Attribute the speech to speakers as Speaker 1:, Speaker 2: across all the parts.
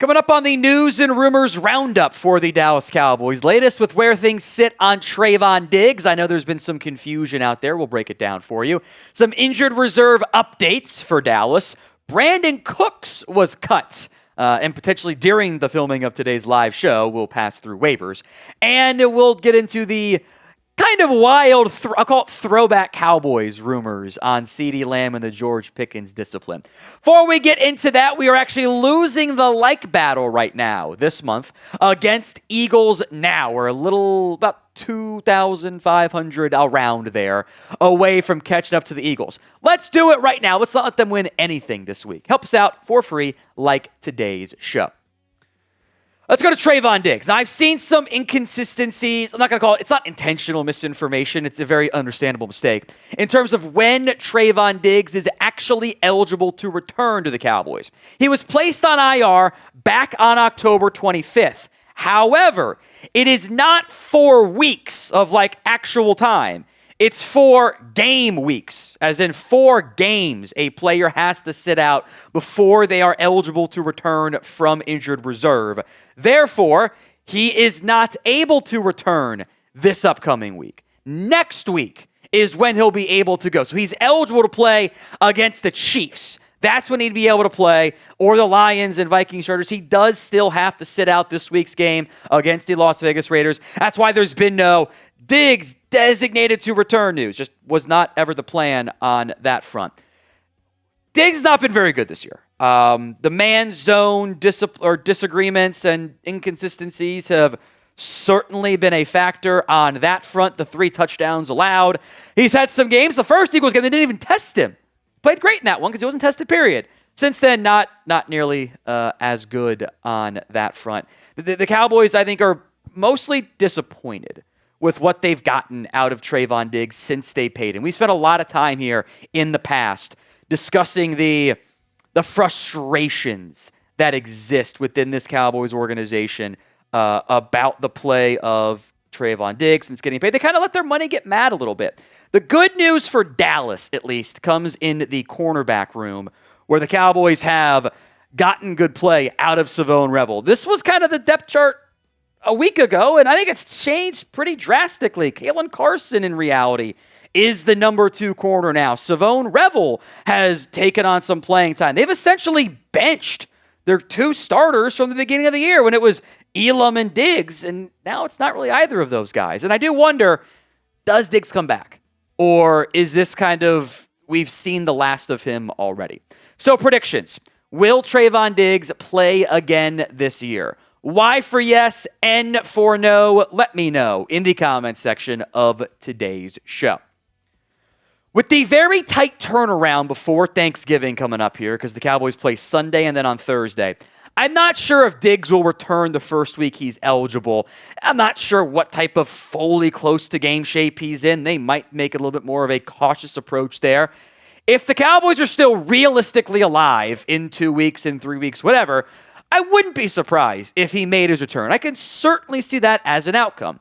Speaker 1: Coming up on the news and rumors roundup for the Dallas Cowboys. Latest with where things sit on Trevon Diggs. I know there's been some confusion out there. We'll break it down for you. Some injured reserve updates for Dallas. Brandin Cooks was cut. And potentially during the filming of today's live show, we'll pass through waivers. And we'll get into the kind of wild, I'll call it throwback Cowboys rumors on CeeDee Lamb and the George Pickens discipline. Before we get into that, we are actually losing the like battle right now this month against Eagles Now. We're a little, about 2,500 around there away from catching up to the Eagles. Let's do it right now. Let's not let them win anything this week. Help us out for free like today's show. Let's go to Trevon Diggs. Now, I've seen some inconsistencies. I'm not going to call it, it's not intentional misinformation. It's a very understandable mistake in terms of when Trevon Diggs is actually eligible to return to the Cowboys. He was placed on IR back on October 25th. However, it is not 4 weeks of actual time. It's 4 game weeks, as in 4 games a player has to sit out before they are eligible to return from injured reserve. Therefore, he is not able to return this upcoming week. Next week is when he'll be able to go. So he's eligible to play against the Chiefs. That's when he'd be able to play, or the Lions and Vikings starters. He does still have to sit out this week's game against the Las Vegas Raiders. That's why there's been no Diggs designated to return news. Just was not ever the plan on that front. Diggs has not been very good this year. The man zone disagreements and inconsistencies have certainly been a factor on that front. The 3 touchdowns allowed. He's had some games. The first Eagles game, they didn't even test him. Played great in that one because he wasn't tested, period. Since then, not nearly as good on that front. The Cowboys, I think, are mostly disappointed with what they've gotten out of Trevon Diggs since they paid him. We spent a lot of time here in the past discussing the frustrations that exist within this Cowboys organization about the play of Trevon Diggs since getting paid. They kind of let their money get mad a little bit. The good news for Dallas, at least, comes in the cornerback room, where the Cowboys have gotten good play out of Savone Revel. This was kind of the depth chart a week ago, and I think it's changed pretty drastically. Kalen Carson, in reality, is the number 2 corner now. Savone Revel has taken on some playing time. They've essentially benched their 2 starters from the beginning of the year when it was Elam and Diggs, and now it's not really either of those guys. And I do wonder, does Diggs come back? Or is this kind of, we've seen the last of him already? So predictions. Will Trevon Diggs play again this year? Y for yes, N for no. Let me know in the comments section of today's show. With the very tight turnaround before Thanksgiving coming up here, because the Cowboys play Sunday and then on Thursday, I'm not sure if Diggs will return the first week he's eligible. I'm not sure what type of fully close to game shape he's in. They might make a little bit more of a cautious approach there. If the Cowboys are still realistically alive in 2 weeks, in 3 weeks, whatever, I wouldn't be surprised if he made his return. I can certainly see that as an outcome.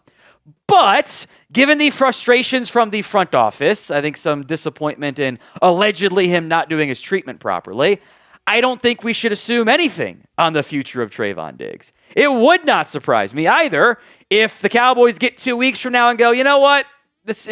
Speaker 1: But given the frustrations from the front office, I think some disappointment in allegedly him not doing his treatment properly, I don't think we should assume anything on the future of Trevon Diggs. It would not surprise me either if the Cowboys get 2 weeks from now and go, you know what? This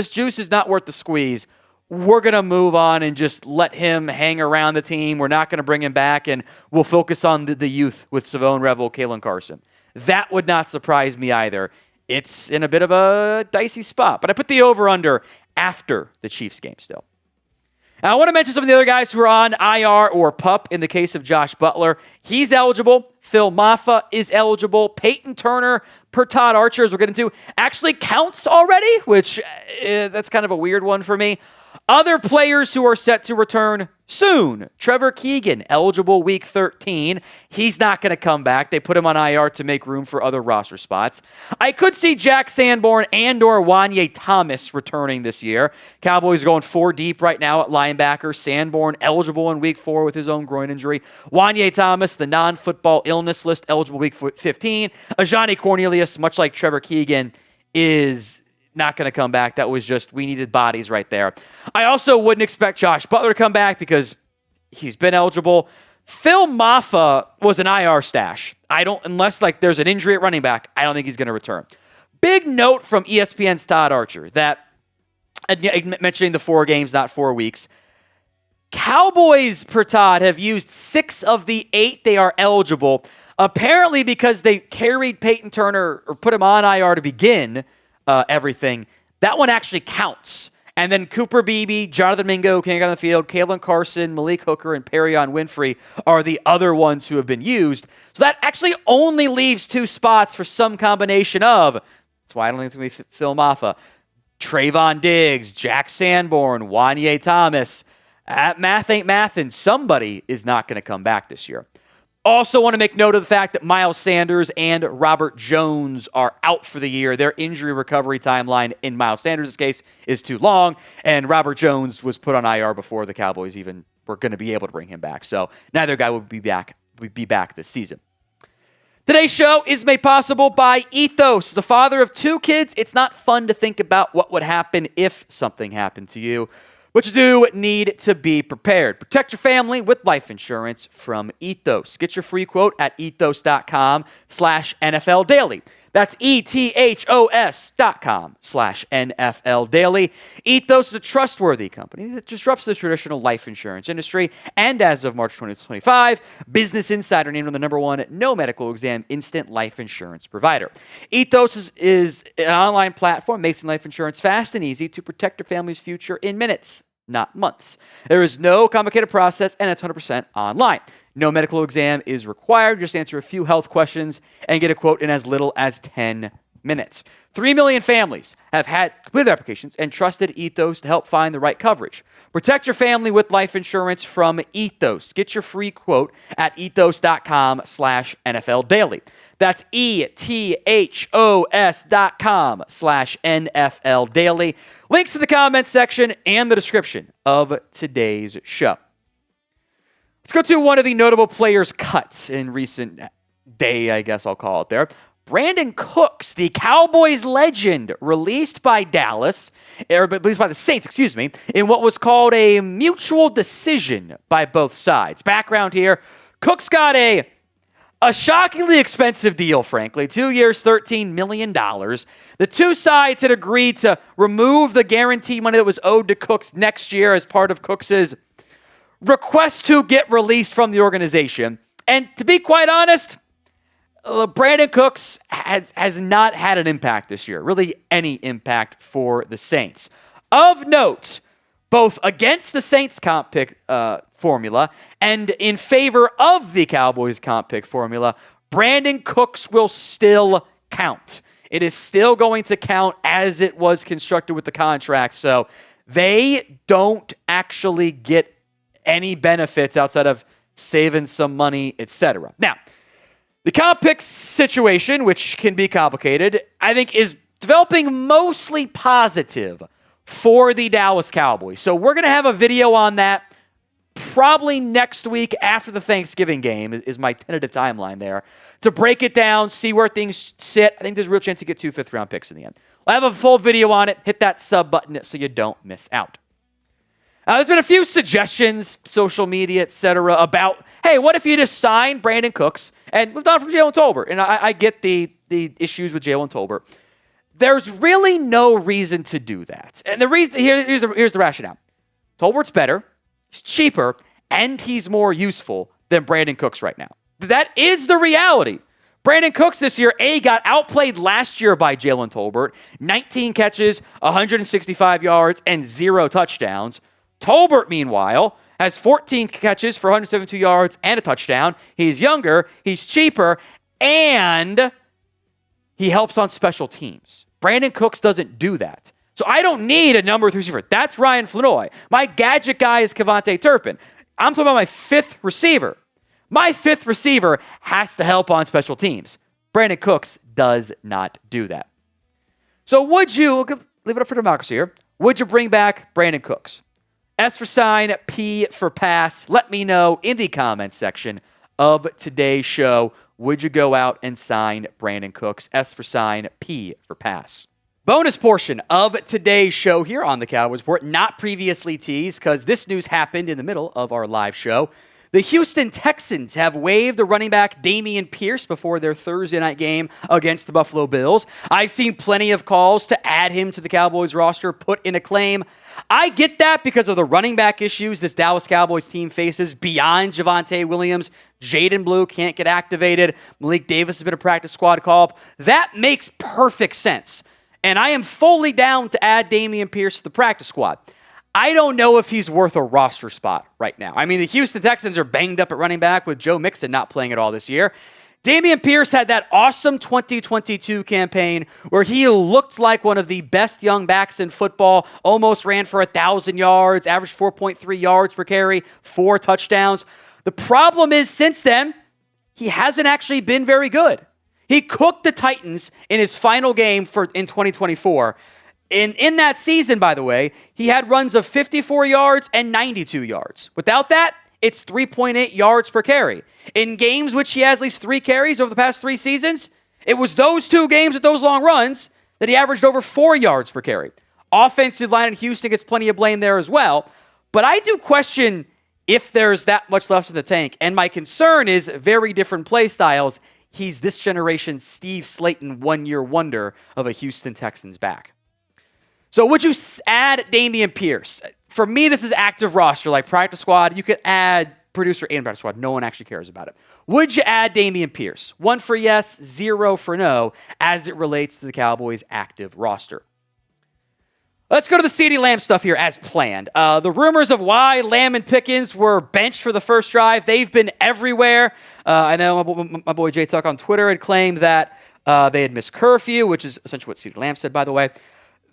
Speaker 1: juice is not worth the squeeze. We're going to move on and just let him hang around the team. We're not going to bring him back, and we'll focus on the youth with Savone Revel, Kalen Carson. That would not surprise me either. It's in a bit of a dicey spot, but I put the over-under after the Chiefs game still. Now, I want to mention some of the other guys who are on IR or PUP in the case of Josh Butler. He's eligible. Phil Maffa is eligible. Peyton Turner, per Todd Archer, as we'll get into, actually counts already, which that's kind of a weird one for me. Other players who are set to return soon. Trevor Keegan, eligible week 13. He's not going to come back. They put him on IR to make room for other roster spots. I could see Jack Sanborn and or Wanye Thomas returning this year. Cowboys going 4 deep right now at linebacker. Sanborn eligible in week 4 with his own groin injury. Wanye Thomas, the non-football illness list, eligible week 15. Ajani Cornelius, much like Trevor Keegan, is not going to come back. That was just, we needed bodies right there. I also wouldn't expect Josh Butler to come back because he's been eligible. Phil Maffa was an IR stash. Unless like there's an injury at running back, I don't think he's going to return. Big note from ESPN's Todd Archer that, mentioning the 4 games, not 4 weeks, Cowboys, per Todd, have used 6 of the 8 they are eligible, apparently because they carried Peyton Turner or put him on IR to begin everything. That one actually counts. And then Cooper Beebe, Jonathan Mingo can't get on the field, Kalen Carson, Malik Hooker, and Perion Winfrey are the other ones who have been used. So that actually only leaves 2 spots for some combination of, that's why I don't think it's going to be Phil Maffa, Trevon Diggs, Jack Sanborn, Wanye Thomas. Math ain't mathin'. Somebody is not going to come back this year. Also want to make note of the fact that Miles Sanders and Robert Jones are out for the year. Their injury recovery timeline in Miles Sanders' case is too long, and Robert Jones was put on IR before the Cowboys even were going to be able to bring him back. So neither guy will be back this season. Today's show is made possible by Ethos. As a father of 2 kids, it's not fun to think about what would happen if something happened to you. But you do need to be prepared. Protect your family with life insurance from Ethos. Get your free quote at ethos.com/NFL Daily. That's ethos.com/NFL Daily. Ethos is a trustworthy company that disrupts the traditional life insurance industry. And as of March 2025, Business Insider named them the #1 no medical exam instant life insurance provider. Ethos is an online platform making life insurance fast and easy to protect your family's future in minutes, not months. There is no complicated process, and it's 100% online. No medical exam is required. Just answer a few health questions and get a quote in as little as 10 minutes. 3 million families have had completed applications and trusted Ethos to help find the right coverage. Protect your family with life insurance from Ethos. Get your free quote at ethos.com/NFL Daily. That's ethos.com/NFL Daily. Links in the comments section and the description of today's show. Let's go to one of the notable players' cuts in recent day, I guess I'll call it there. Brandin Cooks, the Cowboys legend, released by Dallas, or released by the Saints, in what was called a mutual decision by both sides. Background here, Cooks got a shockingly expensive deal, frankly. 2 years, $13 million. The 2 sides had agreed to remove the guarantee money that was owed to Cooks next year as part of Cooks's request to get released from the organization. And to be quite honest, Brandin Cooks has not had an impact this year, really any impact for the Saints. Of note, both against the Saints comp pick formula and in favor of the Cowboys comp pick formula, Brandin Cooks will still count. It is still going to count as it was constructed with the contract, so they don't actually get any benefits outside of saving some money, etc. Now, the comp pick situation, which can be complicated, I think is developing mostly positive for the Dallas Cowboys. So we're going to have a video on that probably next week after the Thanksgiving game is my tentative timeline there to break it down, see where things sit. I think there's a real chance to get 2 fifth-round picks in the end. I'll have a full video on it. Hit that sub button so you don't miss out. There's been a few suggestions, social media, etc., about, hey, what if you just sign Brandin Cooks and moved on from Jalen Tolbert? And I get the issues with Jalen Tolbert. There's really no reason to do that. And the reason here's the rationale. Tolbert's better, he's cheaper, and he's more useful than Brandin Cooks right now. That is the reality. Brandin Cooks this year, got outplayed last year by Jalen Tolbert. 19 catches, 165 yards, and 0 touchdowns. Tolbert, meanwhile, has 14 catches for 172 yards and a touchdown. He's younger, he's cheaper, and he helps on special teams. Brandin Cooks doesn't do that. So I don't need a number 3 receiver. That's Ryan Flanoy. My gadget guy is Kevontae Turpin. I'm talking about my 5th receiver. My 5th receiver has to help on special teams. Brandin Cooks does not do that. So would you, leave it up for democracy here, would you bring back Brandin Cooks? S for sign, P for pass. Let me know in the comments section of today's show. Would you go out and sign Brandin Cooks? S for sign, P for pass. Bonus portion of today's show here on the Cowboys Report, not previously teased because this news happened in the middle of our live show. The Houston Texans have waived the running back Dameon Pierce before their Thursday night game against the Buffalo Bills. I've seen plenty of calls to add him to the Cowboys roster, put in a claim. I get that because of the running back issues this Dallas Cowboys team faces beyond Javonte Williams. Jaden Blue can't get activated. Malik Davis has been a practice squad call-up. That makes perfect sense. And I am fully down to add Dameon Pierce to the practice squad. I don't know if he's worth a roster spot right now. I mean, the Houston Texans are banged up at running back with Joe Mixon not playing at all this year. Dameon Pierce had that awesome 2022 campaign where he looked like one of the best young backs in football, almost ran for 1,000 yards, averaged 4.3 yards per carry, 4 touchdowns. The problem is, since then, he hasn't actually been very good. He cooked the Titans in his final game in 2024. In that season, by the way, he had runs of 54 yards and 92 yards. Without that, it's 3.8 yards per carry. In games which he has at least 3 carries over the past 3 seasons, it was those 2 games with those long runs that he averaged over 4 yards per carry. Offensive line in Houston gets plenty of blame there as well. But I do question if there's that much left in the tank. And my concern is very different play styles. He's this generation's Steve Slayton one-year wonder of a Houston Texans back. So would you add Dameon Pierce? For me, this is active roster, like practice squad. You could add producer and practice squad. No one actually cares about it. Would you add Dameon Pierce? 1 for yes, 0 for no, as it relates to the Cowboys' active roster. Let's go to the CeeDee Lamb stuff here as planned. The rumors of why Lamb and Pickens were benched for the first drive, they've been everywhere. I know my boy Jay Tuck on Twitter had claimed that they had missed curfew, which is essentially what CeeDee Lamb said, by the way.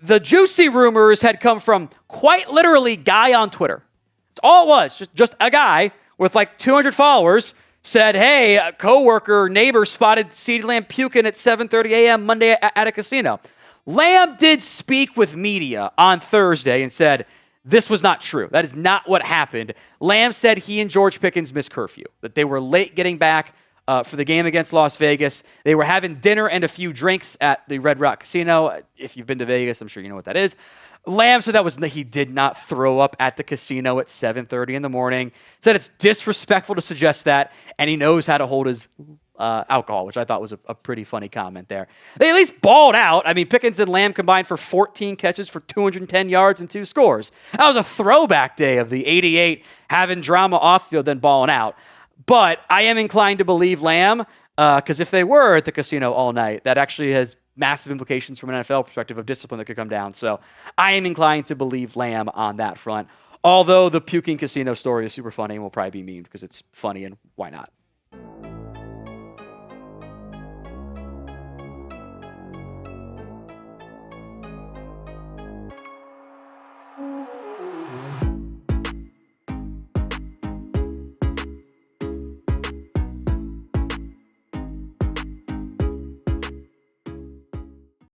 Speaker 1: The juicy rumors had come from quite literally guy on Twitter. It's all it was. Just a guy with like 200 followers said, hey, a coworker, neighbor spotted CeeDee Lamb puking at 7:30 a.m. Monday at a casino. Lamb did speak with media on Thursday and said, this was not true. That is not what happened. Lamb said he and George Pickens missed curfew, that they were late getting back for the game against Las Vegas. They were having dinner and a few drinks at the Red Rock Casino. If you've been to Vegas, I'm sure you know what that is. Lamb said he did not throw up at the casino at 7:30 in the morning. Said it's disrespectful to suggest that, and he knows how to hold his alcohol, which I thought was a pretty funny comment there. They at least balled out. I mean, Pickens and Lamb combined for 14 catches for 210 yards and 2 scores. That was a throwback day of the 88 having drama off field, then balling out. But I am inclined to believe Lamb, because if they were at the casino all night, that actually has massive implications from an NFL perspective of discipline that could come down. So I am inclined to believe Lamb on that front. Although the puking casino story is super funny and will probably be memed because it's funny and why not?